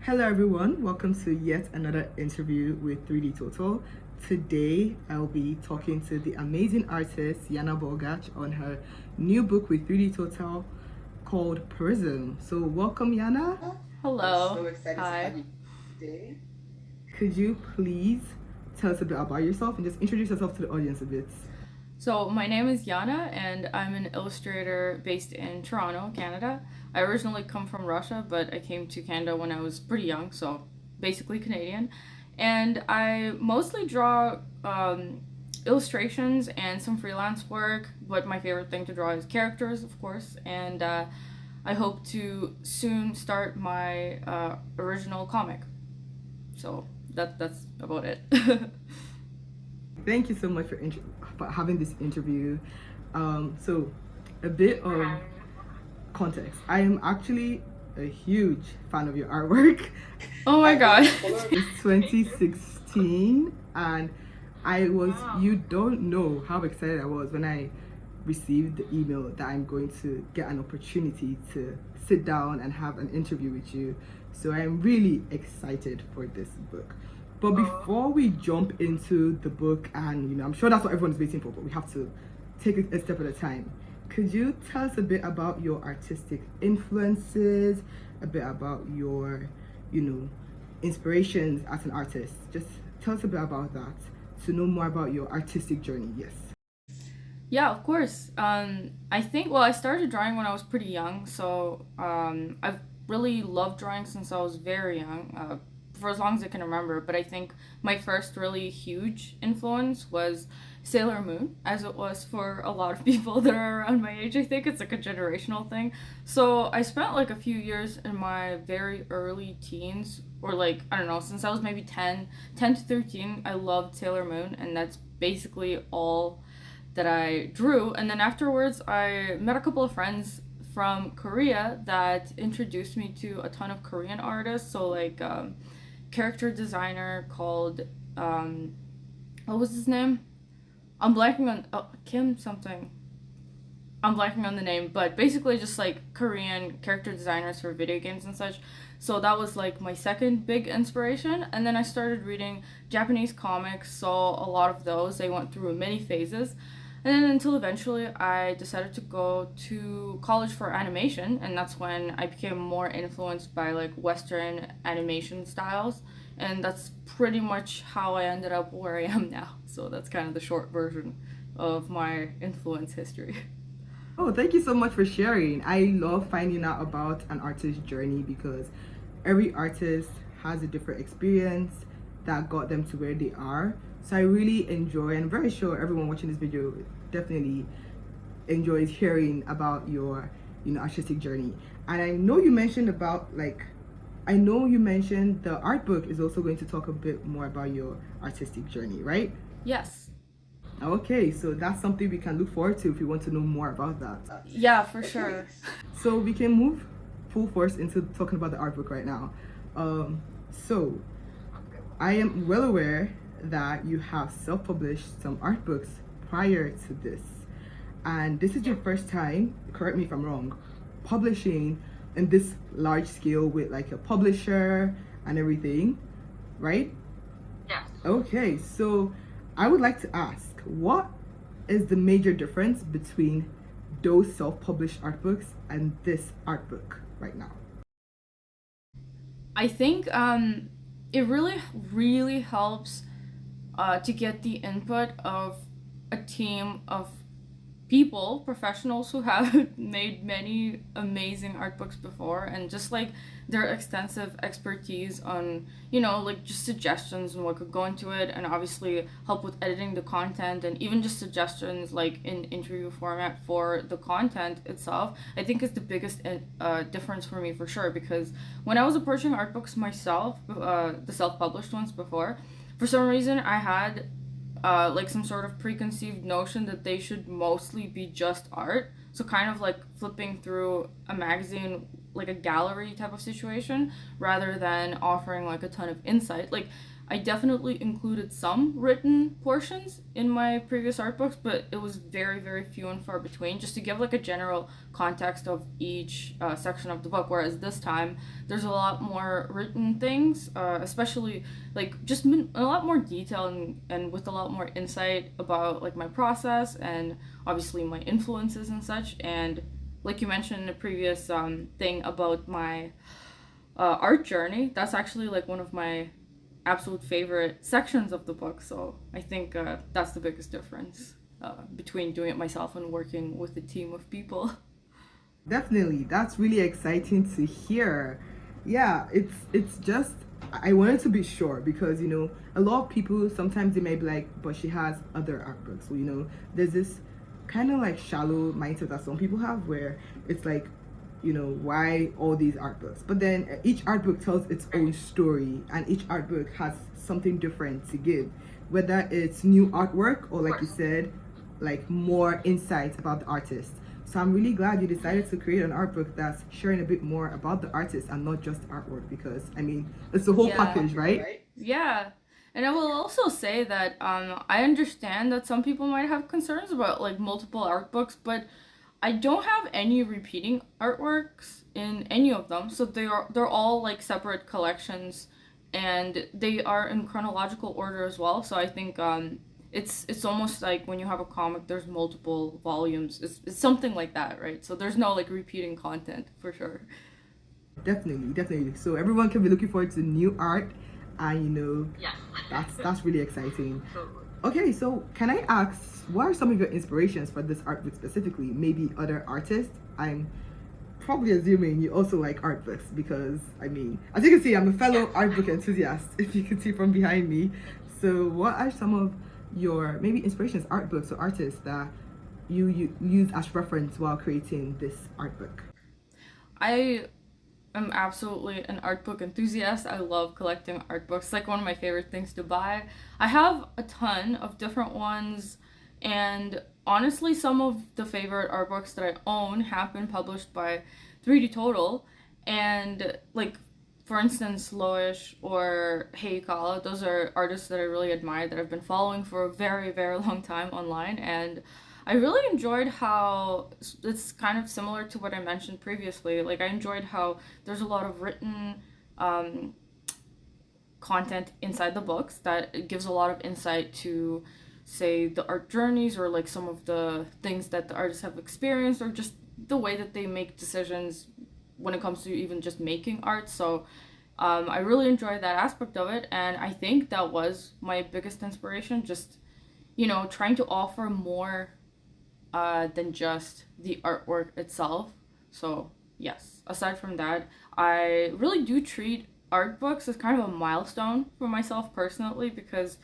Hello everyone, welcome to yet another interview with 3D Total. Today I'll be talking to the amazing artist Yana Bogach on her new book with 3D Total called Prism. So welcome Yana. Hello. I'm so excited to Hi. have you today. Could you please tell us a bit about yourself and just introduce yourself to the audience a bit? So, my name is Yana, and I'm an illustrator based in Toronto, Canada. I originally come from Russia, but I came to Canada when I was pretty young, so basically Canadian. And I mostly draw illustrations and some freelance work, but my favorite thing to draw is characters, of course. And I hope to soon start my original comic. So, that's about it. Thank you so much for having this interview. So, a bit of context. I am actually a huge fan of your artwork. Oh my god. It's 2016, and you don't know how excited I was when I received the email that I'm going to get an opportunity to sit down and have an interview with you. So I'm really excited for this book. But before we jump into the book, and I'm sure that's what everyone's waiting for, but we have to take it a step at a time. Could you tell us a bit about your artistic influences, a bit about your, inspirations as an artist? Just tell us a bit about that to know more about your artistic journey. Yes. Yeah, of course. I think, well, I started drawing when I was pretty young, so I've really loved drawing since I was very young, for as long as I can remember. But I think my first really huge influence was Sailor Moon, as it was for a lot of people that are around my age. I think it's like a generational thing. So I spent like a few years in my very early teens, or like, I don't know, since I was maybe 10 to 13, I loved Sailor Moon, and that's basically all that I drew. And then afterwards, I met a couple of friends from Korea that introduced me to a ton of Korean artists. So, like, character designer called, what was his name? I'm blanking on, Kim something. I'm blanking on the name, but basically just like Korean character designers for video games and such. So that was like my second big inspiration. And then I started reading Japanese comics, saw a lot of those. They went through many phases. And then until eventually I decided to go to college for animation, and that's when I became more influenced by like Western animation styles. And that's pretty much how I ended up where I am now. So that's kind of the short version of my influence history. Oh, thank you so much for sharing. I love finding out about an artist's journey because every artist has a different experience that got them to where they are. So I really enjoy, and I'm very sure everyone watching this video definitely enjoys hearing about your, artistic journey. And I know you mentioned the art book is also going to talk a bit more about your artistic journey, right? Yes. Okay, so that's something we can look forward to if you want to know more about that. Yeah, for sure. So we can move full force into talking about the art book right now. So I am well aware that you have self-published some art books prior to this, and this is your first time, correct me if I'm wrong, publishing in this large scale with like a publisher and everything, right? Yes. Okay, so I would like to ask, what is the major difference between those self-published art books and this art book right now? I think it really, really helps to get the input of a team of people, professionals who have made many amazing art books before, and just like their extensive expertise on, like just suggestions and what could go into it, and obviously help with editing the content, and even just suggestions like in interview format for the content itself. I think is the biggest difference for me for sure, because when I was approaching art books myself, the self-published ones before, for some reason I had like some sort of preconceived notion that they should mostly be just art. So kind of like flipping through a magazine, like a gallery type of situation, rather than offering like a ton of insight. Like I definitely included some written portions in my previous art books, but it was very, very few and far between, just to give like a general context of each section of the book. Whereas this time, there's a lot more written things, especially like just a lot more detail and with a lot more insight about like my process and obviously my influences and such. And like you mentioned in the previous thing about my art journey, that's actually like one of my absolute favorite sections of the book. So I think that's the biggest difference between doing it myself and working with a team of people. Definitely, that's really exciting to hear. Yeah, it's just I wanted to be sure because a lot of people sometimes they may be like, but she has other art books. So there's this kind of like shallow mindset that some people have where it's like, why all these art books? But then each art book tells its own story, and each art book has something different to give, whether it's new artwork or like you said, like more insights about the artist. So I'm really glad you decided to create an art book that's sharing a bit more about the artist and not just artwork because I mean it's the whole Yeah. package, right? Yeah. And I will also say that I understand that some people might have concerns about like multiple art books, but I don't have any repeating artworks in any of them. So they're all like separate collections and they are in chronological order as well. So I think it's almost like when you have a comic there's multiple volumes. It's something like that, right? So there's no like repeating content for sure. Definitely, definitely. So everyone can be looking forward to new art, and that's really exciting. Okay, so can I ask, what are some of your inspirations for this art book specifically? Maybe other artists? I'm probably assuming you also like art books because, I mean, as you can see, I'm a fellow art book enthusiast, if you can see from behind me. So, what are some of your maybe inspirations, art books, or artists that you use as reference while creating this art book? I am absolutely an art book enthusiast. I love collecting art books. Like one of my favorite things to buy. I have a ton of different ones, and honestly, some of the favorite art books that I own have been published by 3D Total, and like for instance, Loish or Heikala, those are artists that I really admire that I've been following for a very, very long time online, and I really enjoyed how it's kind of similar to what I mentioned previously. Like I enjoyed how there's a lot of written um, content inside the books that gives a lot of insight to, say, the art journeys or like some of the things that the artists have experienced or just the way that they make decisions when it comes to even just making art. So I really enjoyed that aspect of it, and I think that was my biggest inspiration. Just trying to offer more than just the artwork itself. So, yes, aside from that, I really do treat art books as kind of a milestone for myself personally because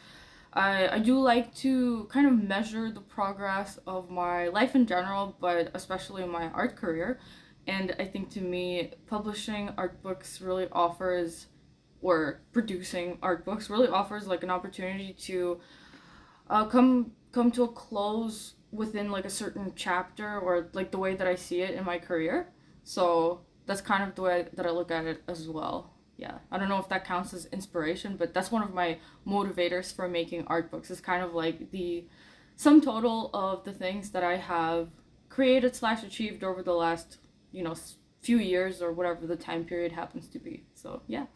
I do like to kind of measure the progress of my life in general, but especially my art career. And I think to me, publishing art books really offers, or producing art books really offers like an opportunity to come to a close within like a certain chapter or like the way that I see it in my career. So that's kind of the way that I look at it as well. Yeah, I don't know if that counts as inspiration, but that's one of my motivators for making art books. Is kind of like the sum total of the things that I have created slash achieved over the last few years or whatever the time period happens to be. So yeah.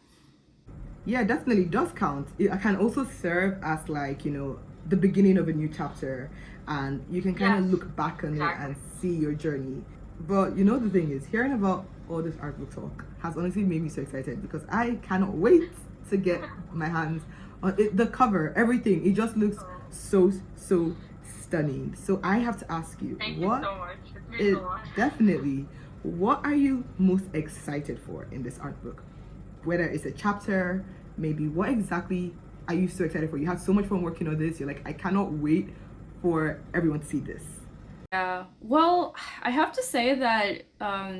Yeah, definitely does count. It can also serve as like, the beginning of a new chapter and you can kind of look back on it and see your journey. But the thing is, hearing about all this art book talk has honestly made me so excited because I cannot wait to get my hands on it. The cover, everything, it just looks so stunning. So I have to ask you, what it definitely, what are you most excited for in this art book? Whether it's a chapter, maybe what exactly are you so excited for? You had so much fun working on this. You're like, I cannot wait for everyone to see this. Yeah, well, I have to say that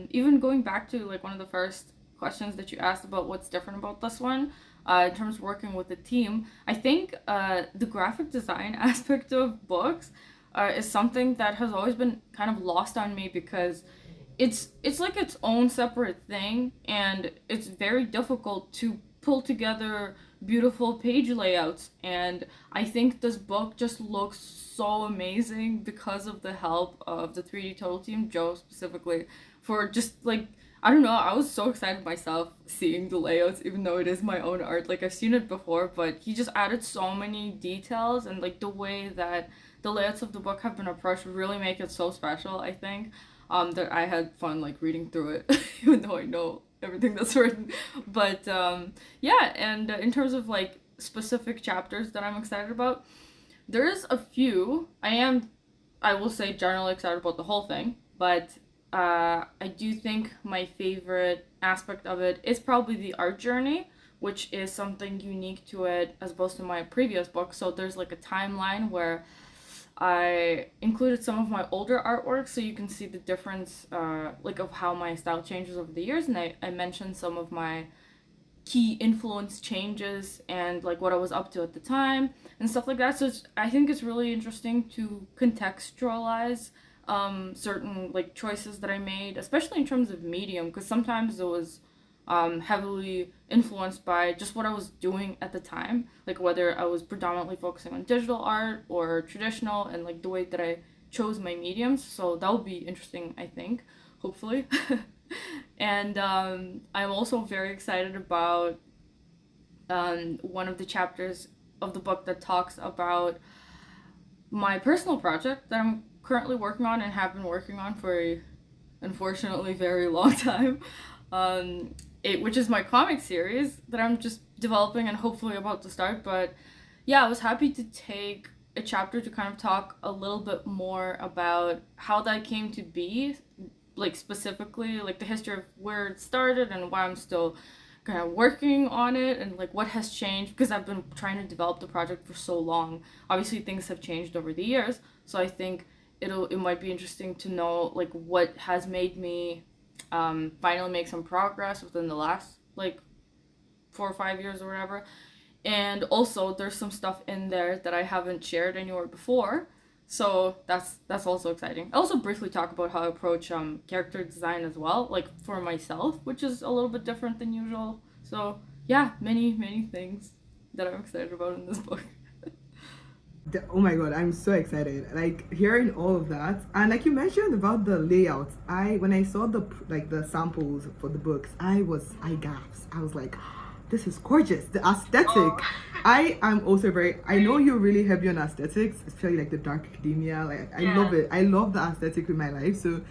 even going back to like one of the first questions that you asked about what's different about this one, in terms of working with a team, I think the graphic design aspect of books is something that has always been kind of lost on me because it's like its own separate thing, and it's very difficult to pull together beautiful page layouts. And I think this book just looks so amazing because of the help of the 3D Total team, Joe specifically, for just like, I don't know, I was so excited myself seeing the layouts, even though it is my own art. Like, I've seen it before, but he just added so many details, and like the way that the layouts of the book have been approached really make it so special, I think. That I had fun like reading through it, even though I know everything that's written. But yeah, and in terms of like specific chapters that I'm excited about, there's a few. I will say, generally excited about the whole thing, but I do think my favorite aspect of it is probably the art journey, which is something unique to it as opposed to my previous book. So there's like a timeline where I included some of my older artwork so you can see the difference, like of how my style changes over the years, and I mentioned some of my key influence changes and like what I was up to at the time and stuff like that. So I think it's really interesting to contextualize certain like choices that I made, especially in terms of medium, because sometimes it was heavily influenced by just what I was doing at the time, like whether I was predominantly focusing on digital art or traditional, and like the way that I chose my mediums. So that would be interesting, I think, hopefully. And I'm also very excited about one of the chapters of the book that talks about my personal project that I'm currently working on and have been working on for a unfortunately very long time. Which is my comic series that I'm just developing and hopefully about to start. But yeah, I was happy to take a chapter to kind of talk a little bit more about how that came to be, like specifically like the history of where it started and why I'm still kind of working on it, and like what has changed, because I've been trying to develop the project for so long. Obviously things have changed over the years, so I think it might be interesting to know like what has made me finally make some progress within the last like 4 or 5 years or whatever. And also there's some stuff in there that I haven't shared anywhere before, so that's also exciting. I also briefly talk about how I approach character design as well, like for myself, which is a little bit different than usual. So yeah, many things that I'm excited about in this book. Oh my god, I'm so excited! Like hearing all of that, and like you mentioned about the layout. When I saw the samples for the books, I gasped. I was like, this is gorgeous. The aesthetic. Oh. I am also I know you're really heavy on aesthetics, especially like the dark academia. Like I love it. I love the aesthetic in my life. So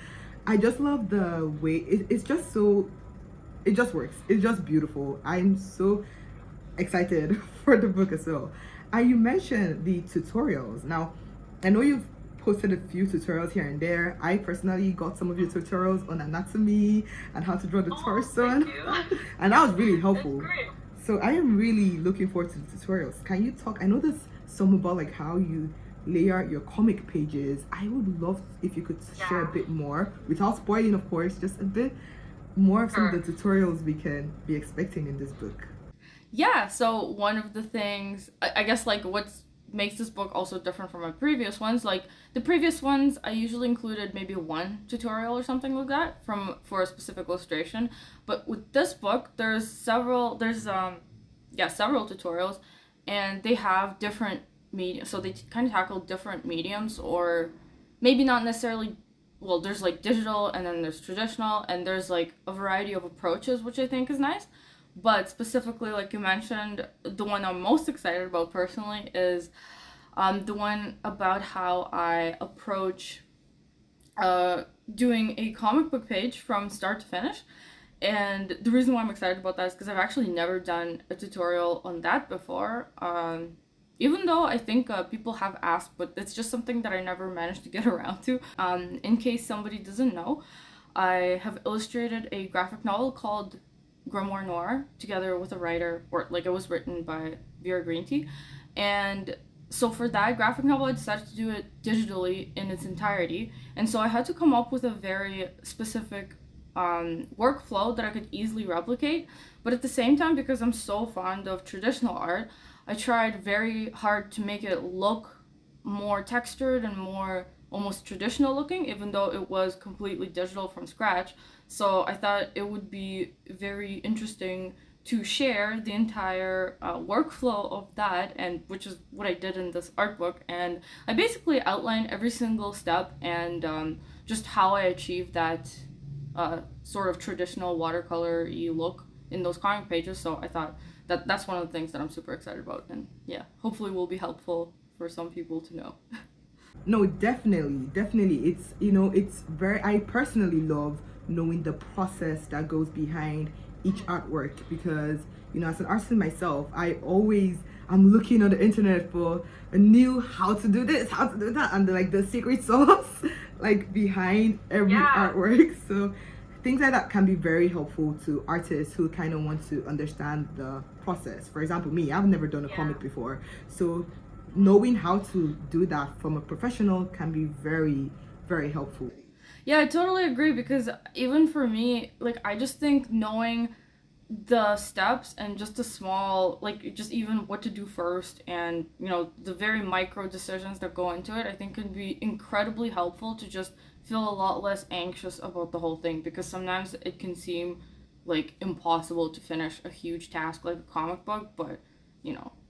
I just love the way it's just so. It just works. It's just beautiful. I'm so excited for the book as well. You mentioned the tutorials. Now, I know you've posted a few tutorials here and there. I personally got some of your tutorials on anatomy and how to draw the torso, and that was really helpful. So I am really looking forward to the tutorials. Can you talk? I know there's some about like how you lay out your comic pages. I would love if you could share a bit more, without spoiling, of course, just a bit more of some of the tutorials we can be expecting in this book. Yeah, so one of the things, I guess, like, what makes this book also different from my previous ones, like, the previous ones, I usually included maybe one tutorial or something like that for a specific illustration, but with this book, several tutorials, and they have different mediums, so they kind of tackle different mediums, or maybe not necessarily, well, there's, like, digital, and then there's traditional, and there's, like, a variety of approaches, which I think is nice. But specifically, like you mentioned, the one I'm most excited about personally is the one about how I approach doing a comic book page from start to finish. And the reason why I'm excited about that is because I've actually never done a tutorial on that before. Even though I think people have asked, but it's just something that I never managed to get around to. In case somebody doesn't know, I have illustrated a graphic novel called Grimoire Noir together with a writer, or like it was written by Vera Green Tea. And so for that graphic novel, I decided to do it digitally in its entirety. And so I had to come up with a very specific workflow that I could easily replicate. But at the same time, because I'm so fond of traditional art, I tried very hard to make it look more textured and more almost traditional looking, even though it was completely digital from scratch. So I thought it would be very interesting to share the entire workflow of that, and which is what I did in this art book. And I basically outlined every single step and just how I achieved that sort of traditional watercolor look in those comic pages. So I thought that that's one of the things that I'm super excited about, and yeah, hopefully will be helpful for some people to know. No, definitely. It's, it's very, I personally love knowing the process that goes behind each artwork because, as an artist myself, I'm looking on the internet for a new how to do this, how to do that, and like the secret sauce, like behind every artwork. So things like that can be very helpful to artists who kind of want to understand the process. For example, me, I've never done a comic before. So knowing how to do that from a professional can be very, very helpful. Yeah, I totally agree because even for me, like I just think knowing the steps and just the small, like just even what to do first, and the very micro decisions that go into it, I think can be incredibly helpful to just feel a lot less anxious about the whole thing, because sometimes it can seem like impossible to finish a huge task like a comic book, but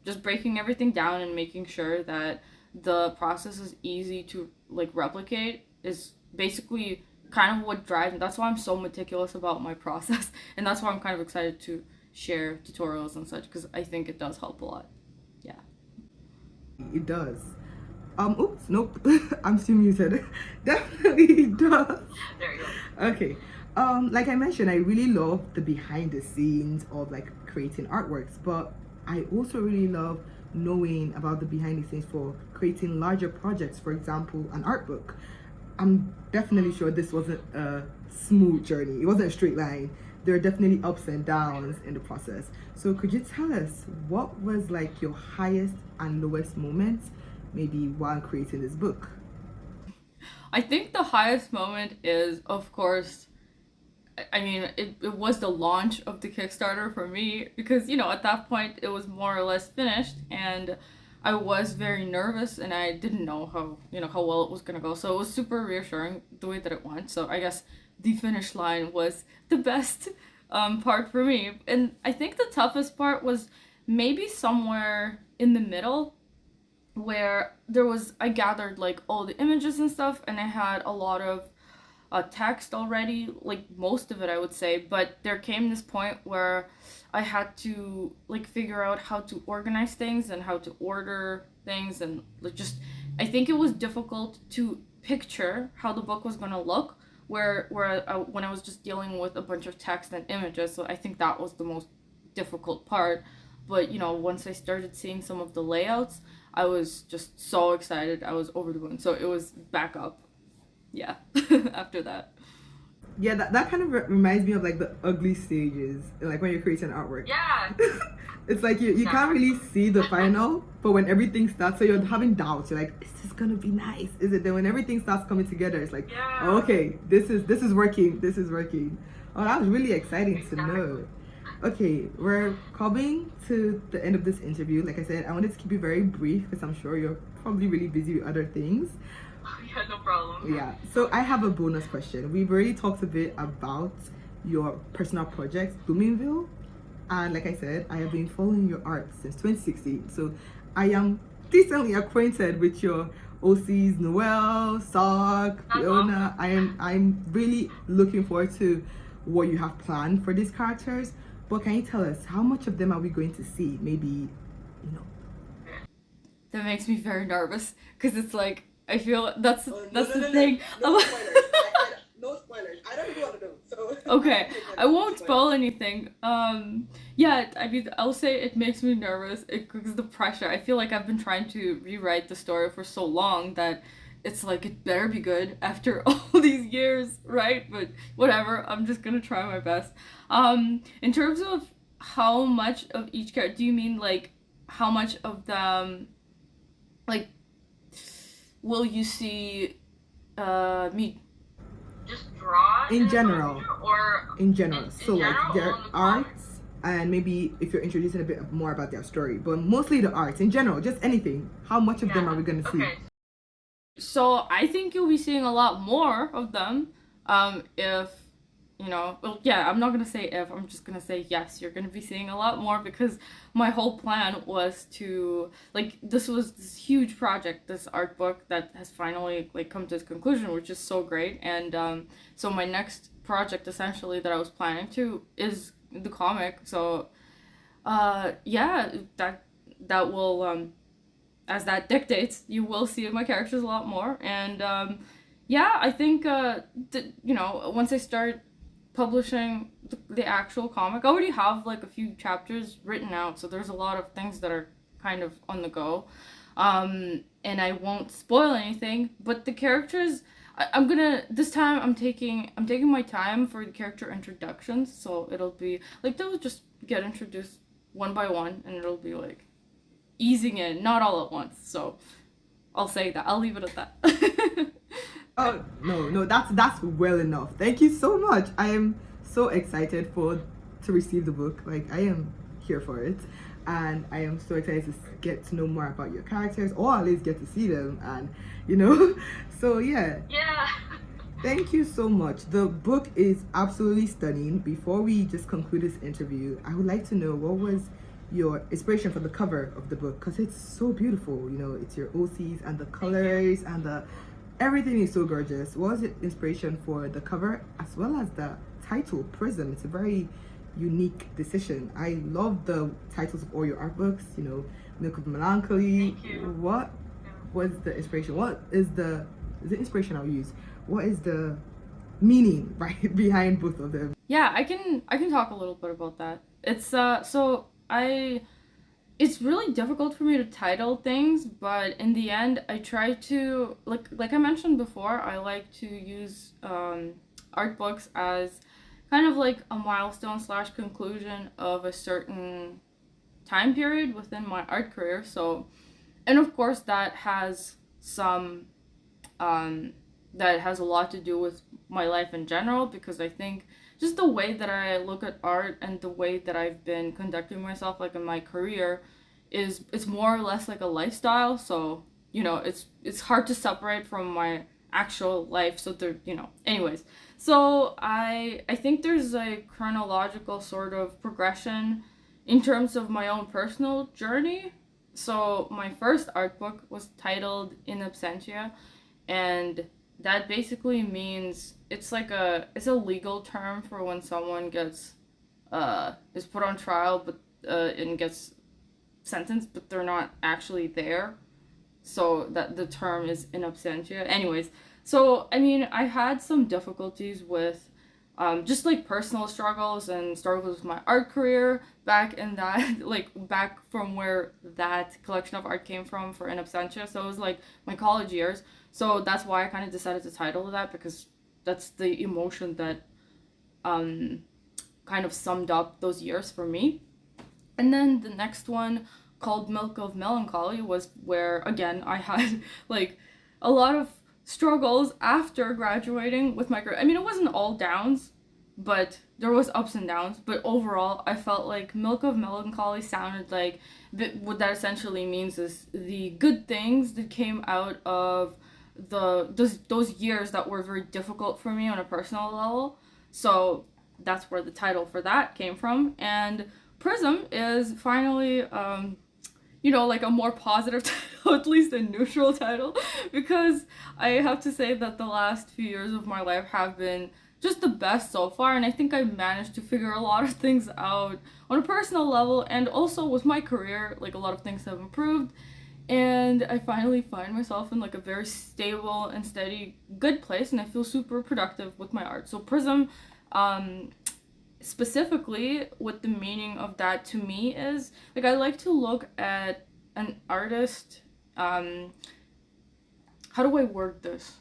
just breaking everything down and making sure that the process is easy to like replicate is basically kind of what drives me. That's why I'm so meticulous about my process, and that's why I'm kind of excited to share tutorials and such, because I think it does help a lot. Yeah. It does. Oops, nope. I'm still muted. Definitely it does. There you go. Okay. Like I mentioned, I really love the behind the scenes of like creating artworks, but I also really love knowing about the behind the scenes for creating larger projects. For example, an art book. I'm definitely sure this wasn't a smooth journey. It wasn't a straight line. There are definitely ups and downs in the process. So could you tell us what was like your highest and lowest moments, maybe while creating this book? I think the highest moment is, of course, I mean, it was the launch of the Kickstarter for me, because, at that point it was more or less finished, and I was very nervous and I didn't know how well it was going to go. So it was super reassuring the way that it went. So I guess the finish line was the best part for me. And I think the toughest part was maybe somewhere in the middle, where I gathered like all the images and stuff, and I had a lot of text already, like most of it I would say, but there came this point where I had to like figure out how to organize things and how to order things, and like just I think it was difficult to picture how the book was going to look, when I was just dealing with a bunch of text and images. So I think that was the most difficult part. But once I started seeing some of the layouts, I was just so excited. I was over the moon. So it was back up. Yeah. After that. Yeah, that kind of reminds me of like the ugly stages, like when you're creating artwork. Yeah. It's like you can't really see the final, but when everything starts, so you're having doubts. You're like, is this gonna be nice? Is it? Then when everything starts coming together, it's like, oh, okay, this is working. This is working. Oh, that was really exciting to know. Okay, we're coming to the end of this interview. Like I said, I wanted to keep it very brief because I'm sure you're probably really busy with other things. Yeah, no problem. Yeah, so I have a bonus question. We've already talked a bit about your personal project, Bloomingville. And like I said, I have been following your art since 2016. So I am decently acquainted with your OCs, Noel, Sock, Fiona. I'm really looking forward to what you have planned for these characters. But can you tell us how much of them are we going to see? Maybe, That makes me very nervous, because it's like I feel that's no, the thing. No spoilers. No spoilers. I don't even want to know. So Okay, I won't spoil anything. Yeah, I mean, I'll say it makes me nervous because the pressure. I feel like I've been trying to rewrite the story for so long that it's like it better be good after all these years, right? But whatever, I'm just gonna try my best. In terms of how much of each character, do you mean like how much of them, like, will you see me Just draw in general, or in general. in So like general their on the arts, and maybe if you're introducing a bit more about their story, but mostly the arts in general, just anything. How much of them are we going to see? Okay. So I think you'll be seeing a lot more of them if well, yeah, I'm not gonna say if, I'm just gonna say yes, you're gonna be seeing a lot more, because my whole plan was to, like, this was this huge project, this art book that has finally, like, come to its conclusion, which is so great. And so my next project, essentially, that I was planning to is the comic. So yeah, that will, as that dictates, you will see my characters a lot more. And yeah, I think once I start publishing the actual comic, I already have like a few chapters written out, so there's a lot of things that are kind of on the go. And I won't spoil anything, but the characters, I'm gonna, this time I'm taking my time for the character introductions, so it'll be like they'll just get introduced one by one, and it'll be like easing in, not all at once. So I'll say that. I'll leave it at that. Oh no, that's well enough. Thank you so much. I am so excited to receive the book. Like, I am here for it, and I am so excited to get to know more about your characters, or at least get to see them, and so yeah. Yeah. Thank you so much. The book is absolutely stunning. Before we just conclude this interview, I would like to know, what was your inspiration for the cover of the book? Because it's so beautiful. It's your OCs and the colors and everything is so gorgeous. What was it inspiration for the cover as well as the title, Prism? It's a very unique decision. I love the titles of all your art books. Milk of Melancholy. Thank you. What was the inspiration? What is the inspiration I'll use? What is the meaning behind both of them? Yeah, I can talk a little bit about that. It's really difficult for me to title things, but in the end, I try to, like I mentioned before, I like to use art books as kind of like a milestone / conclusion of a certain time period within my art career. So, and of course that has that has a lot to do with my life in general, because I think just the way that I look at art and the way that I've been conducting myself, like, in my career, it's more or less like a lifestyle. So it's hard to separate from my actual life. So anyways, so I think there's a chronological sort of progression in terms of my own personal journey. So my first art book was titled In Absentia, and that basically means it's a legal term for when someone gets is put on trial, but and gets sentenced, but they're not actually there. So that the term is in absentia. Anyways, so I mean, I had some difficulties with just like personal struggles and struggles with my art career back in that back from where that collection of art came from for In Absentia. So it was like my college years. So that's why I kind of decided to title that, because that's the emotion that kind of summed up those years for me. And then the next one, called Milk of Melancholy, was where, again, I had like a lot of struggles after graduating with my career. I mean, it wasn't all downs, but there was ups and downs. But overall, I felt like Milk of Melancholy sounded like what that essentially means is the good things that came out of those years that were very difficult for me on a personal level. So that's where the title for that came from. And Prism is finally like a more positive title, at least a neutral title, because I have to say that the last few years of my life have been just the best so far, and I think I've managed to figure a lot of things out on a personal level, and also with my career, like, a lot of things have improved, and I finally find myself in like a very stable and steady, good place, and I feel super productive with my art. So Prism, specifically, what the meaning of that to me is, like, I like to look at an artist, how do I word this?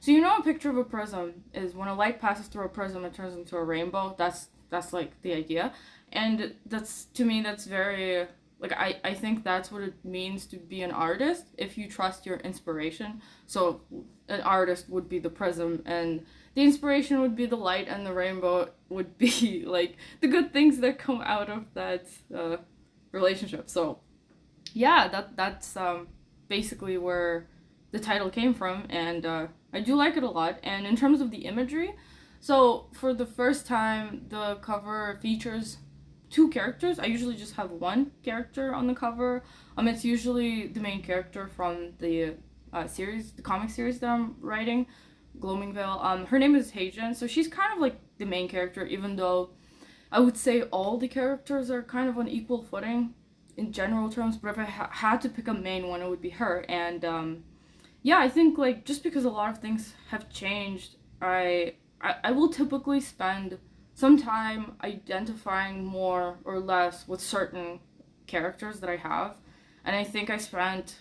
So a picture of a prism is when a light passes through a prism, it turns into a rainbow. That's like the idea. And that's, to me, that's very, like, I think that's what it means to be an artist, if you trust your inspiration. So an artist would be the prism, and the inspiration would be the light, and the rainbow would be like the good things that come out of that relationship. So yeah, that's basically where the title came from, and I do like it a lot. And in terms of the imagery, So for the first time, the cover features two characters. I usually just have one character on the cover. It's usually the main character from the series, the comic series that I'm writing, Gloamingvale. Her name is Heijen, so she's kind of like the main character, even though I would say all the characters are kind of on equal footing in general terms. But if I had to pick a main one, it would be her. And yeah, I think like just because a lot of things have changed, I will typically spend some time identifying more or less with certain characters that I have. And I think I spent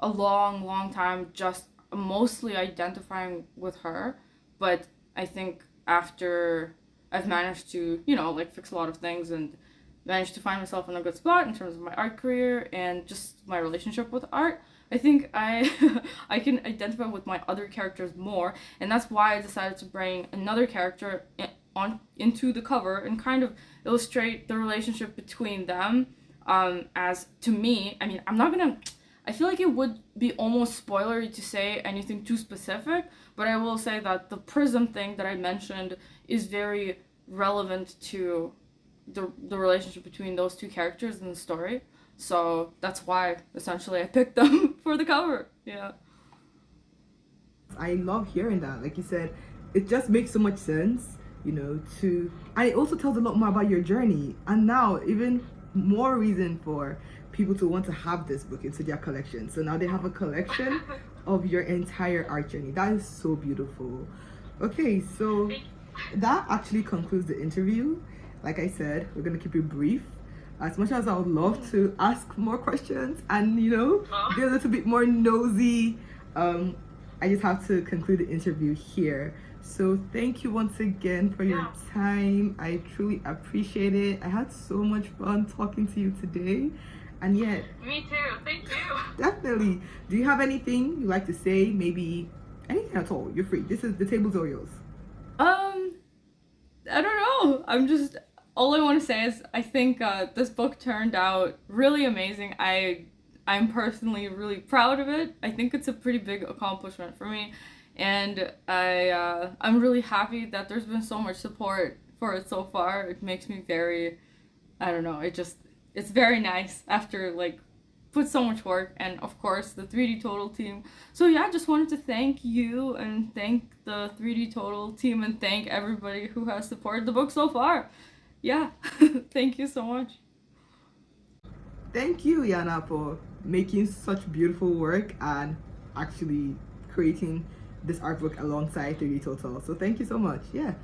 a long time just mostly identifying with her. But I think after I've managed to, like fix a lot of things and managed to find myself in a good spot in terms of my art career and just my relationship with art, I think I I can identify with my other characters more, and that's why I decided to bring another character into the cover and kind of illustrate the relationship between them. As to me, I mean, I feel like it would be almost spoilery to say anything too specific, but I will say that the Prism thing that I mentioned is very relevant to the relationship between those two characters in the story. So that's why essentially I picked them for the cover. Yeah. I love hearing that. Like you said, it just makes so much sense, to, and it also tells a lot more about your journey. And now, even more reason for people to want to have this book into their collection. So now they have a collection of your entire art journey. That is so beautiful. Okay, so that actually concludes the interview. Like I said, we're going to keep it brief. As much as I would love to ask more questions and, be a little bit more nosy, I just have to conclude the interview here. So thank you once again for your time. I truly appreciate it. I had so much fun talking to you today. And yet... Me too. Thank you. Definitely. Do you have anything you'd like to say? Maybe anything at all. You're free. The table's all yours. I don't know. All I want to say is I think this book turned out really amazing. I'm personally really proud of it. I think it's a pretty big accomplishment for me, and I'm really happy that there's been so much support for it so far. It makes me very, I don't know. It's very nice after like put so much work, and of course the 3D Total team. So yeah, I just wanted to thank you and thank the 3D Total team and thank everybody who has supported the book so far. Yeah, thank you so much. Thank you, Yana, for making such beautiful work and actually creating this art book alongside 3D Total. So thank you so much. Yeah.